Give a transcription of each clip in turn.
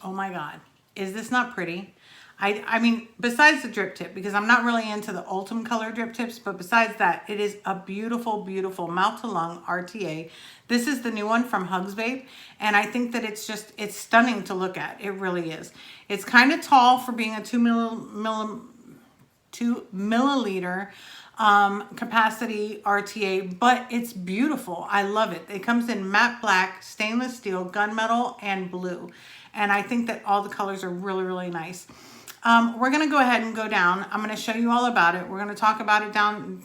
Oh my God, is this not pretty? I mean, besides the drip tip, because I'm not really into the Ultim color drip tips, but besides that, it is a beautiful, beautiful mouth to lung RTA. This is the new one from Hugsvape, and I think that it's stunning to look at. It really is. It's kind of tall for being a 2 milliliter capacity RTA, but it's beautiful. I love it. It comes in matte black, stainless steel, gunmetal, and blue. And I think that all the colors are really, really nice. We're going to go ahead and go down. I'm going to show you all about it. We're going to talk about it down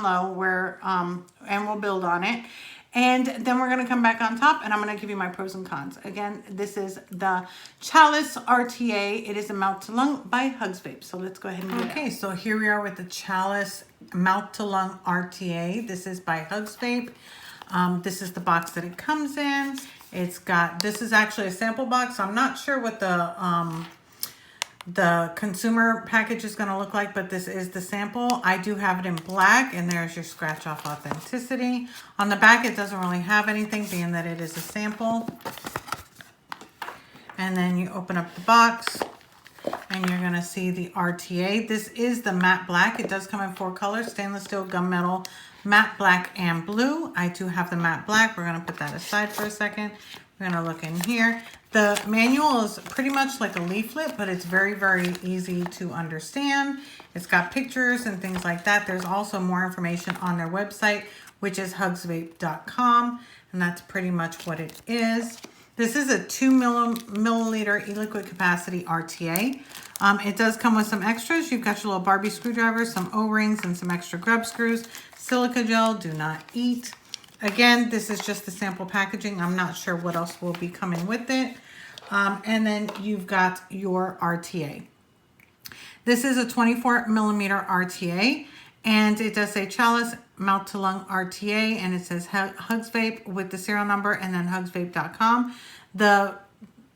low where, and we'll build on it. And then we're going to come back on top and I'm going to give you my pros and cons. Again, this is the Chalice RTA. It is a mouth to lung by Hugsvape. So let's go ahead and do it. Okay, so here we are with the Chalice mouth to lung RTA. This is by Hugsvape. This is the box that it comes in. This is actually a sample box. So I'm not sure what the consumer package is going to look like, but this is the sample. I do have it in black, and there's your scratch off authenticity. On the back, it doesn't really have anything, being that it is a sample. And then you open up the box, and you're going to see the RTA. This is the matte black. It does come in 4 colors: stainless steel, gunmetal, matte black, and blue. I do have the matte black. We're going to put that aside for a second. We're going to look in here. The manual is pretty much like a leaflet, but it's very, very easy to understand. It's got pictures and things like that. There's also more information on their website, which is hugsvape.com, and that's pretty much what it is. This is a 2 milliliter e-liquid capacity RTA. It does come with some extras. You've got your little Barbie screwdriver, some O-rings, and some extra grub screws. Silica gel, do not eat. Again, this is just the sample packaging. I'm not sure what else will be coming with it. And then you've got your RTA. This is a 24 millimeter RTA, and it does say Chalice mouth to lung RTA, and it says Hugsvape with the serial number and then hugsvape.com. The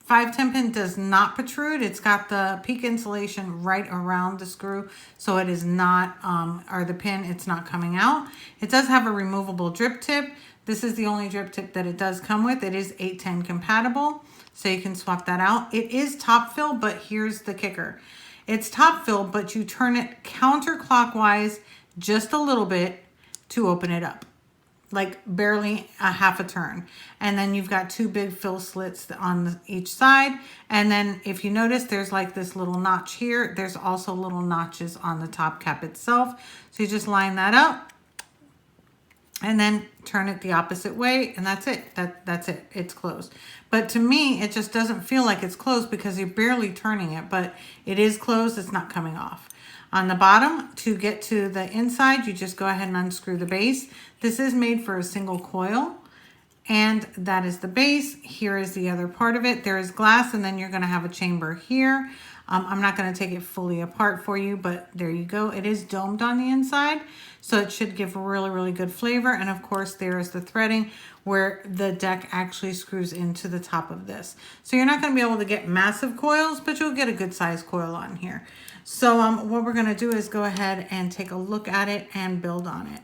510 pin does not protrude. It's got the peak insulation right around the screw, so it is not, or the pin, it's not coming out. It does have a removable drip tip. This is the only drip tip that it does come with. It is 810 compatible, so you can swap that out. It is top fill, but here's the kicker. It's top fill, but you turn it counterclockwise just a little bit to open it up. Like barely a half a turn. And then you've got 2 big fill slits on each side. And then if you notice, there's like this little notch here. There's also little notches on the top cap itself. So you just line that up and then turn it the opposite way, and that's it. That's it. It's closed. But to me, it just doesn't feel like it's closed because you're barely turning it, but it is closed. It's not coming off. On the bottom, to get to the inside, you just go ahead and unscrew the base. This is made for a single coil, and that is the base. Here is the other part of it. There is glass, and then you're going to have a chamber here. I'm not going to take it fully apart for you, but there you go. It is domed on the inside, so it should give really, really good flavor. And of course, there is the threading where the deck actually screws into the top of this. So you're not going to be able to get massive coils, but you'll get a good size coil on here. So what we're going to do is go ahead and take a look at it and build on it.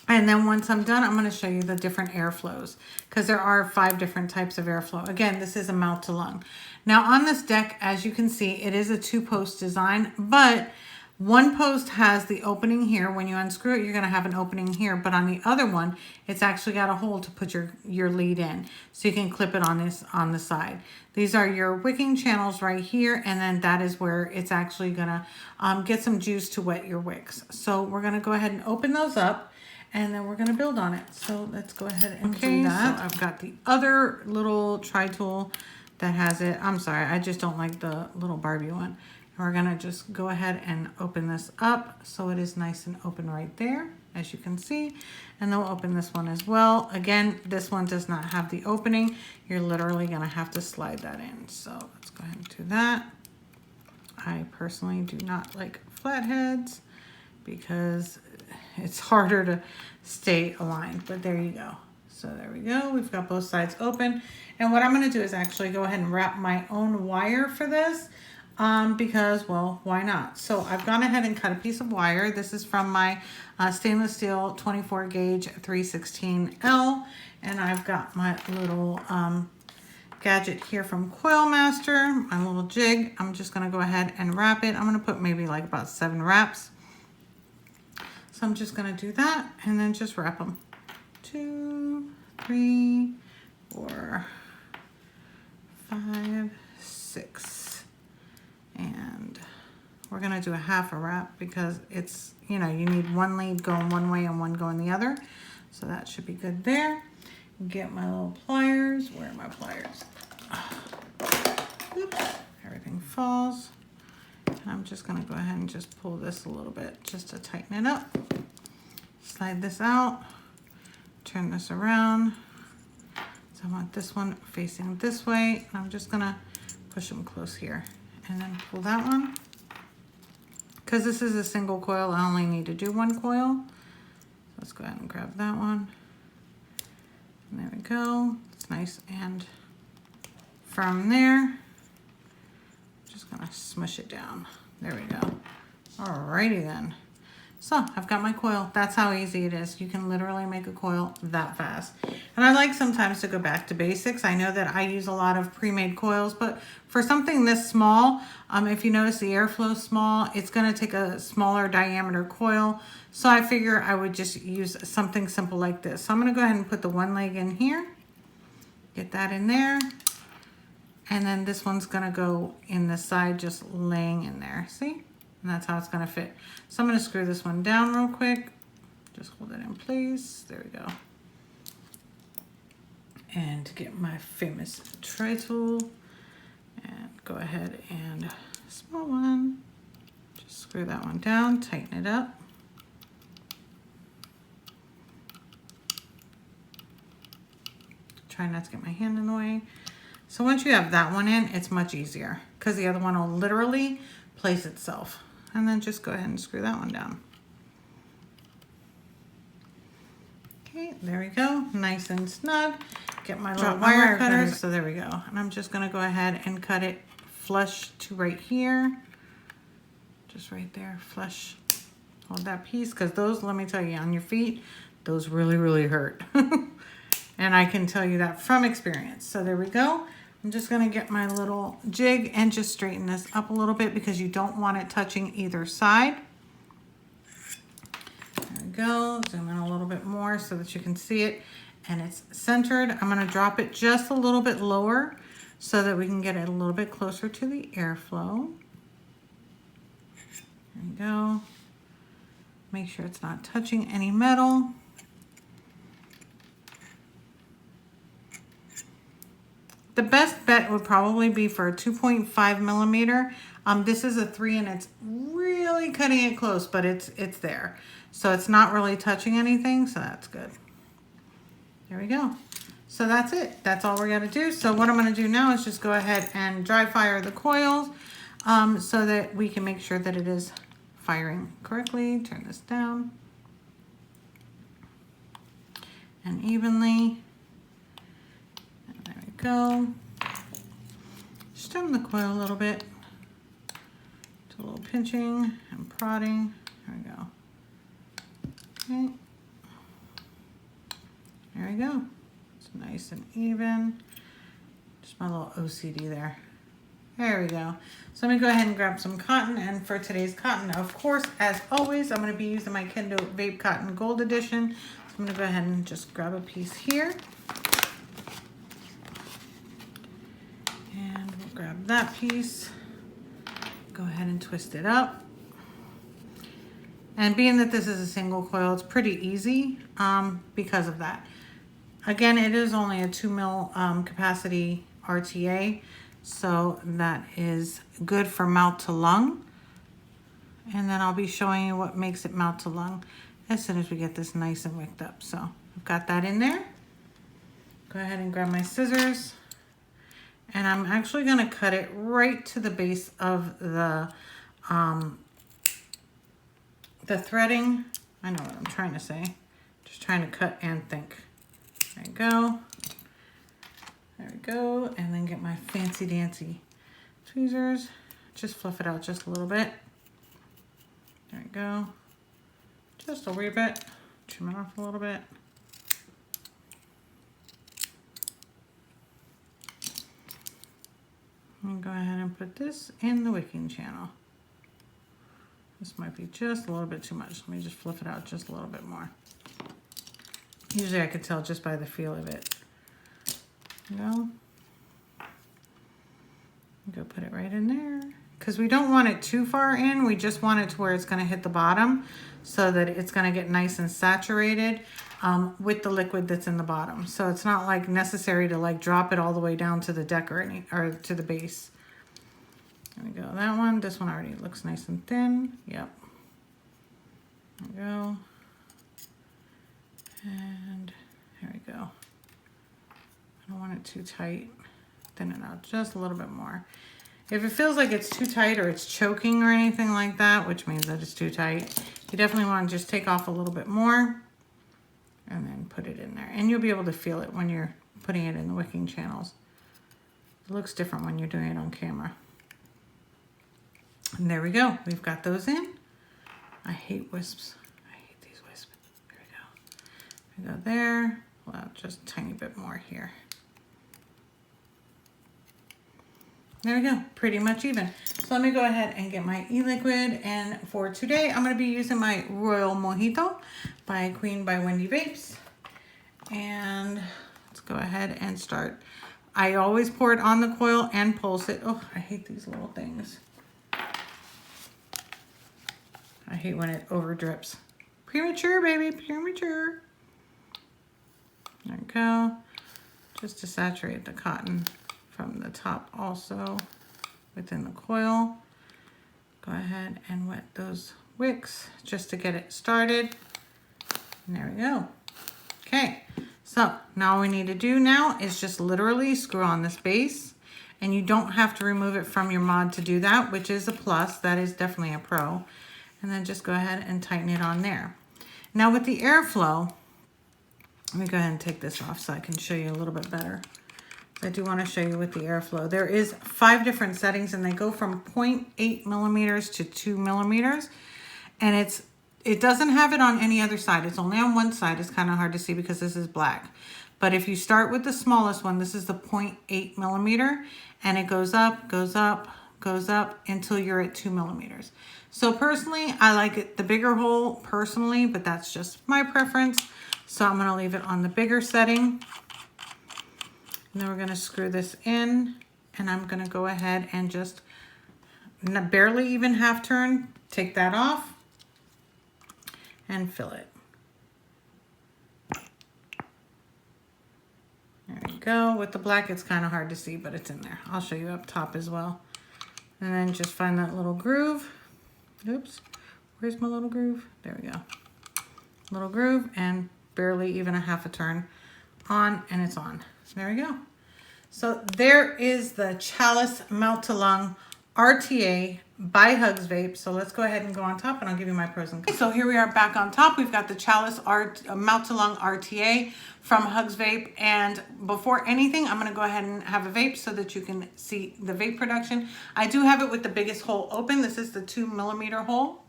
And then once I'm done, I'm going to show you the different airflows, because there are 5 different types of airflow. Again, this is a mouth to lung. Now on this deck, as you can see, it is a 2-post design, but one post has the opening here. When you unscrew it, you're going to have an opening here, but on the other one, it's actually got a hole to put your lead in, so you can clip it on the side. These are your wicking channels right here, and then that is where it's actually going to get some juice to wet your wicks. So we're going to go ahead and open those up, and then we're going to build on it. So let's go ahead and do that. So I've got the other little tri-tool that has it. I'm sorry, I just don't like the little Barbie one. And we're going to just go ahead and open this up so it is nice and open right there, as you can see. And then we'll open this one as well. Again, this one does not have the opening. You're literally going to have to slide that in. So let's go ahead and do that. I personally do not like flatheads because it's harder to stay aligned, but there you go. So there we go. We've got both sides open. And what I'm going to do is actually go ahead and wrap my own wire for this because, well, why not? So I've gone ahead and cut a piece of wire. This is from my stainless steel 24 gauge 316L. And I've got my little gadget here from Coil Master, my little jig. I'm just gonna go ahead and wrap it. I'm gonna put maybe like about 7 wraps. So I'm just gonna do that and then just wrap them. 2, 3, 4, 5, 6. And we're gonna do a half a wrap because it's, you know, you need one lead going one way and one going the other. So that should be good there. Get my little pliers. Where are my pliers? Oops, everything falls. And I'm just gonna go ahead and just pull this a little bit just to tighten it up. Slide this out, turn this around. So I want this one facing this way. And I'm just gonna push them close here and then pull that one. Because this is a single coil, I only need to do 1 coil. Let's go ahead and grab that one. And there we go. It's nice and firm there. Just gonna smush it down. There we go. Alrighty then. So I've got my coil. That's how easy it is. You can literally make a coil that fast. And I like sometimes to go back to basics. I know that I use a lot of pre-made coils, but for something this small, if you notice the airflow small, it's gonna take a smaller diameter coil. So I figure I would just use something simple like this. So I'm gonna go ahead and put the one leg in here, get that in there. And then this one's gonna go in the side, just laying in there, see? And that's how it's gonna fit. So I'm gonna screw this one down real quick. Just hold it in place, there we go. And to get my famous tray tool, and go ahead and small one. Just screw that one down, tighten it up. Try not to get my hand in the way. So once you have that one in, it's much easier because the other one will literally place itself. And then just go ahead and screw that one down. Okay, there we go, nice and snug. Get my little wire cutter. So there we go. And I'm just gonna go ahead and cut it flush to right here. Just right there, flush. Hold that piece, because those, let me tell you, on your feet, those really, really hurt. And I can tell you that from experience. So there we go. I'm just gonna get my little jig and just straighten this up a little bit because you don't want it touching either side. There we go, zoom in a little bit more so that you can see it and it's centered. I'm gonna drop it just a little bit lower so that we can get it a little bit closer to the airflow. There we go. Make sure it's not touching any metal. The best bet would probably be for a 2.5 millimeter. This is a 3 and it's really cutting it close, but it's there. So it's not really touching anything, so that's good. There we go. So that's it. That's all we got to do. So what I'm going to do now is just go ahead and dry fire the coils so that we can make sure that it is firing correctly. Turn this down. And evenly. Go. Stem the coil a little bit. Just a little pinching and prodding. There we go. Okay. There we go. It's nice and even. Just my little OCD there. There we go. So let me go ahead and grab some cotton. And for today's cotton, of course, as always, I'm going to be using my Kendo Vape Cotton Gold Edition. So I'm going to go ahead and just grab a piece here. And we'll grab that piece, go ahead and twist it up. And being that this is a single coil, it's pretty easy because of that. Again, it is only a 2 mil capacity RTA, so that is good for mouth to lung. And then I'll be showing you what makes it mouth to lung as soon as we get this nice and wicked up. So I've got that in there. Go ahead and grab my scissors. And I'm actually going to cut it right to the base of the threading. I know what I'm trying to say. Just trying to cut and think. There we go. There we go. And then get my fancy dancy tweezers. Just fluff it out just a little bit. There we go. Just a wee bit. Trim it off a little bit. And go ahead and put this in the wicking channel. This might be just a little bit too much. Let me just flip it out just a little bit more. Usually I could tell just by the feel of it. Go put it right in there. Because we don't want it too far in. We just want it to where it's going to hit the bottom so that it's going to get nice and saturated with the liquid that's in the bottom. So it's not like necessary to like drop it all the way down to the deck or to the base. There we go. That one. This one already looks nice and thin. Yep. There we go. And here we go. I don't want it too tight. Thin it out just a little bit more. If it feels like it's too tight or it's choking or anything like that, which means that it's too tight, you definitely want to just take off a little bit more and then put it in there. And you'll be able to feel it when you're putting it in the wicking channels. It looks different when you're doing it on camera. And there we go. We've got those in. I hate wisps. I hate these wisps. There we go. We go there. Well, just a tiny bit more here. There we go, pretty much even. So let me go ahead and get my e-liquid. And for today, I'm going to be using my Royal Mojito by Queen by Wendy Vapes. And let's go ahead and start. I always pour it on the coil and pulse it. Oh, I hate these little things. I hate when it over drips. Premature, baby, premature. There we go. Just to saturate the cotton from the top also within the coil. Go ahead and wet those wicks just to get it started. And there we go. Okay, so now all we need to do now is just literally screw on this base, and you don't have to remove it from your mod to do that, which is a plus. That is definitely a pro. And then just go ahead and tighten it on there. Now with the airflow, let me go ahead and take this off so I can show you a little bit better. I do want to show you with the airflow. There is 5 different settings, and they go from 0.8 millimeters to 2 millimeters. And it doesn't have it on any other side. It's only on one side. It's kind of hard to see because this is black. But if you start with the smallest one, this is the 0.8 millimeter, and it goes up, goes up, goes up until you're at 2 millimeters. So personally, I like it the bigger hole personally, but that's just my preference. So I'm going to leave it on the bigger setting. And then we're going to screw this in, and I'm going to go ahead and just barely even half turn, take that off and fill it. There we go. With the black, it's kind of hard to see, but it's in there. I'll show you up top as well. And then just find that little groove. Oops, where's my little groove? There we go. Little groove, and barely even a half a turn on, and it's on. There we go. So there is the Chalice MTL RTA by Hugsvape. So let's go ahead and go on top, and I'll give you my pros and cons. So here we are back on top. We've got the Chalice MTL RTA from Hugsvape. And before anything, I'm going to go ahead and have a vape so that you can see the vape production. I do have it with the biggest hole open. This is the 2 millimeter hole.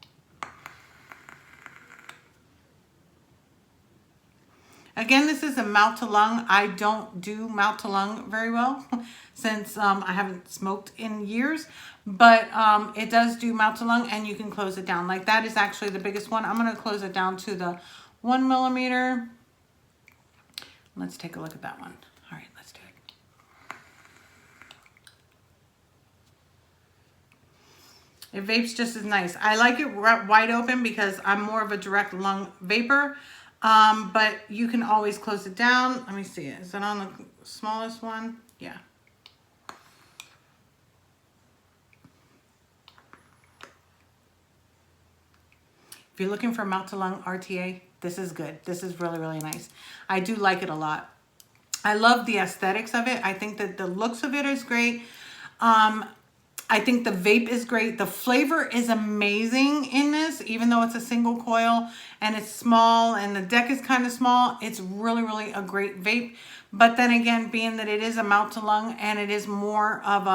Again, this is a mouth to lung. I don't do mouth to lung very well since I haven't smoked in years, but it does do mouth to lung, and you can close it down. Like that is actually the biggest one. I'm going to close it down to the 1 millimeter. Let's take a look at that one. All right, let's do it. It vapes just as nice. I like it wide open because I'm more of a direct lung vapor. But you can always close it down. Let me see it. Is it on the smallest one? Yeah. If you're looking for mouth to lung RTA, this is good. This is really, really nice. I do like it a lot. I love the aesthetics of it. I think that the looks of it is great. I think the vape is great. The flavor is amazing in this, even though it's a single coil and it's small and the deck is kind of small. It's really, really a great vape. But then again, being that it is a mouth to lung and it is more of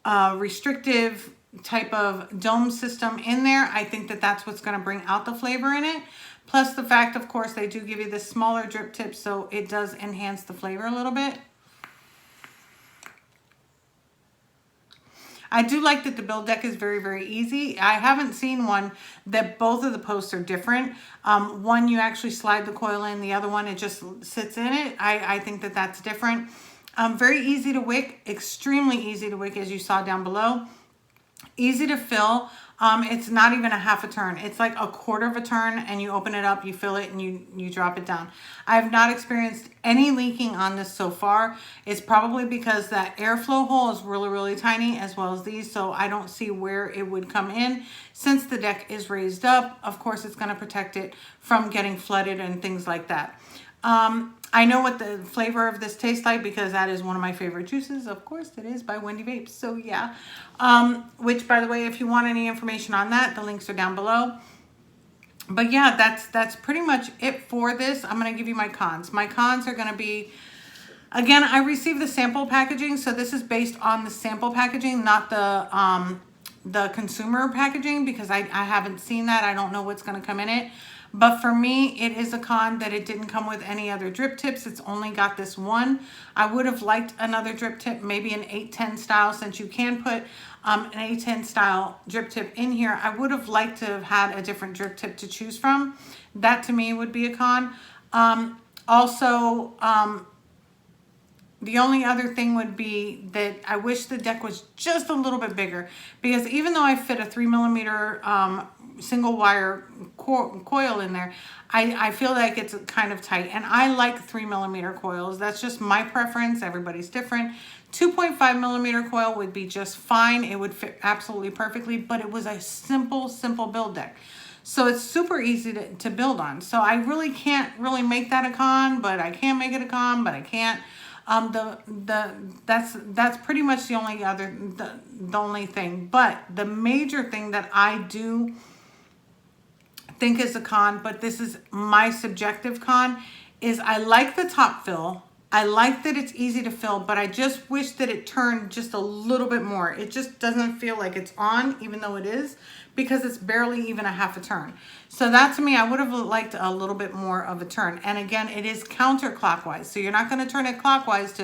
a restrictive type of dome system in there, I think that that's what's going to bring out the flavor in it. Plus the fact, of course, they do give you this smaller drip tip, so it does enhance the flavor a little bit. I do like that the build deck is very, very easy. I haven't seen one that both of the posts are different. One, you actually slide the coil in. The other one, it just sits in it. I think that that's different. Very easy to wick, extremely easy to wick, as you saw down below. Easy to fill. It's not even a half a turn. It's like a quarter of a turn, and you open it up, you fill it, and you drop it down. I have not experienced any leaking on this so far. It's probably because that airflow hole is really, really tiny, as well as these, so I don't see where it would come in. Since the deck is raised up, of course, it's going to protect it from getting flooded and things like that. I know what the flavor of this tastes like because that is one of my favorite juices. Of course, it is by Wendy Vapes. So yeah, which, by the way, if you want any information on that, the links are down below. But yeah, that's pretty much it for this. I'm going to give you my cons. My cons are going to be, again, I received the sample packaging. So this is based on the sample packaging, not the consumer packaging, because I haven't seen that. I don't know what's going to come in it. But for me, it is a con that it didn't come with any other drip tips. It's only got this one. I would have liked another drip tip, maybe an 810 style, since you can put an 810 style drip tip in here. I would have liked to have had a different drip tip to choose from. That to me would be a con. The only other thing would be that I wish the deck was just a little bit bigger, because even though I fit a 3mm single wire coil in there, I feel like it's kind of tight, and I like 3mm coils. That's just my preference. Everybody's different. 2.5mm coil would be just fine. It would fit absolutely perfectly, but it was a simple build deck. So it's super easy to build on. So I really can't really make that a con, but I can make it a con, but I can't. That's pretty much the only thing. But the major thing that I do think is a con, but this is my subjective con, is I like the top fill. I like that it's easy to fill, but I just wish that it turned just a little bit more. It just doesn't feel like it's on, even though it is, because it's barely even a half a turn. So that, to me, I would have liked a little bit more of a turn. And again, it is counterclockwise. So you're not going to turn it clockwise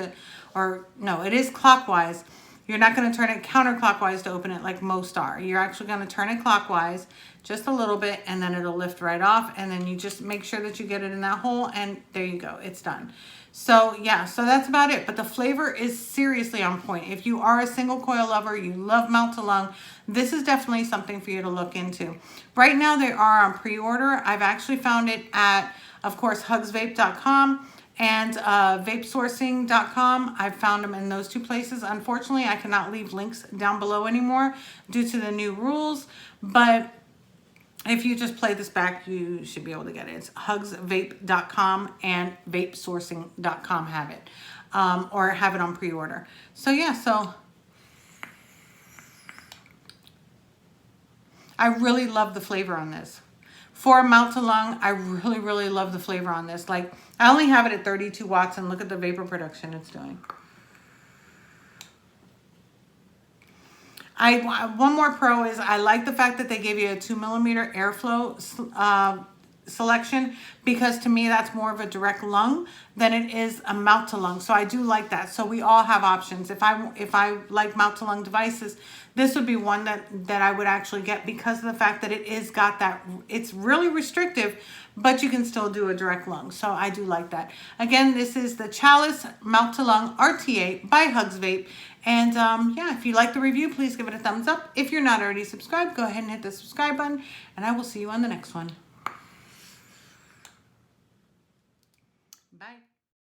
no, it is clockwise. You're not going to turn it counterclockwise to open it like most are. You're actually going to turn it clockwise just a little bit, and then it'll lift right off. And then you just make sure that you get it in that hole, and there you go. It's done. So yeah, so that's about it. But the flavor is seriously on point. If you are a single coil lover, you love mouth to lung, this is definitely something for you to look into. Right now they are on pre-order. I've actually found it at, of course, Hugsvape.com and Vapesourcing.com. I've found them in those two places. Unfortunately, I cannot leave links down below anymore due to the new rules, but if you just play this back, you should be able to get it. It's Hugsvape.com and Vapesourcing.com have it, or have it on pre-order. So yeah, so I really love the flavor on this. For mouth to lung, I really love the flavor on this. Like, I only have it at 32 watts, and look at the vapor production it's doing. One more pro is I like the fact that they gave you a 2mm airflow selection, because to me that's more of a direct lung than it is a mouth to lung. So I do like that. So we all have options. If I like mouth to lung devices, this would be one that I would actually get, because of the fact that it is got that, it's really restrictive, but you can still do a direct lung. So I do like that. Again, this is the Chalice Mouth to Lung RTA by Hugsvape. And yeah, if you like the review, please give it a thumbs up. If you're not already subscribed, go ahead and hit the subscribe button, and I will see you on the next one.